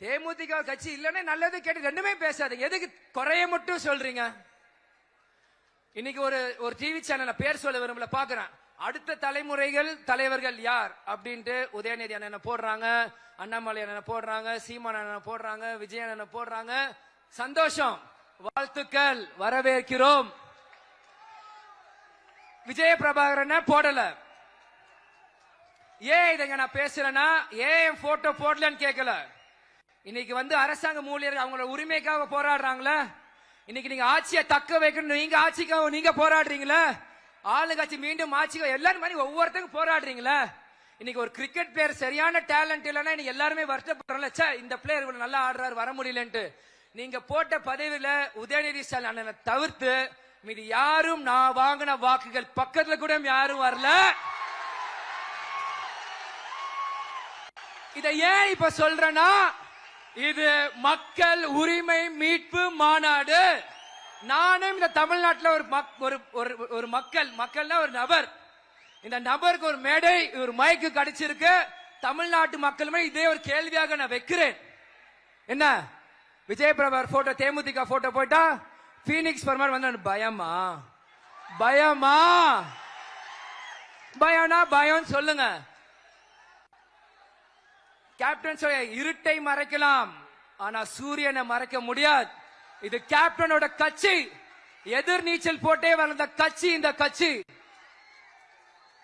தேமுதிக கட்சி இல்லன்னா நல்லது கேட்டு ரெண்டுமே பேசாதீங்க. எதுக்கு குறைய மட்டும் சொல்றீங்க? இன்னைக்கு ஒரு டிவி சேனல்ல பேர் சொல்ல விரும்பல பாக்குறேன். அடுத்த தலைமுறைகள் தலைவர்கள் யார் அப்படின்ட்டு உதயநிதி அண்ணனை போடுறாங்க, அண்ணாமலை அண்ணனை போடுறாங்க, சீமான் அண்ணனை போடுறாங்க, விஜய் அண்ணனை போடுறாங்க. சந்தோஷம், வாழ்த்துக்கள், வரவேற்கிறோம். விஜய பிரபாகரன் போடல. ஏன் இதை நான் பேசுறேன்னா, ஏன் போட்டோ போடலன்னு கேட்கல. இன்னைக்கு அரசாங்க ஊழியர்கள் அவங்களோட உரிமைக்காக போராடுறாங்களே. இன்னைக்கு நீங்க ஆட்சியை தக்க வைக்கணும், நீங்க ஆட்சிக்காக நீங்க போராடுறீங்களே. ஆளுங்கட்சி மீண்டும் ஆட்சிக்காக எல்லாரும் மாதிரி ஒவ்வொருத்தங்க போராடுறீங்களே. இன்னைக்கு ஒரு கிரிக்கெட் பிளேயர் சரியான டேலண்ட் இல்லைன்னா இன்னைக்கு எல்லாருமே வருத்தப்படுறோம்ல, இந்த பிளேயர் இவ்வளவு நல்லா ஆடுறாரு வர முடியலன்ட்டு. நீங்க போட்ட பதவியில உதயநிதி ஸ்டாலின் அண்ணனை தவிர்த்து மீது யாரும் நான் வாங்கின வாக்குகள் பக்கத்துல கூட யாரும் வரல. இதை ஏன் இப்ப சொல்றேன்னா, இது மக்கள் உரிமை மீட்பு மாநாடு. நானும் இந்த தமிழ்நாட்டில் ஒரு மக்கள்னா ஒரு நபர். இந்த நபருக்கு ஒரு மேடை, ஒரு மைக்கு கிடைச்சிருக்கு. தமிழ்நாட்டு மக்களுமே இதே ஒரு கேள்வியாக நான் வைக்கிறேன். என்ன விஜய் பிரபாகர் போட்டோ, தேமுதிக போட்டோ போட்டா பீனிக்ஸ் பர்மார் வந்து பயமா? பயமா? பயம்னா பயம் சொல்லுங்க. கேப்டன் சொல்ல இருட்டை மறைக்கலாம், ஆனா சூரியனை மறைக்க முடியாது. இது கேப்டனோட கட்சி. எதிர் நீச்சல் போட்டே வளர்ந்த கட்சி இந்த கட்சி.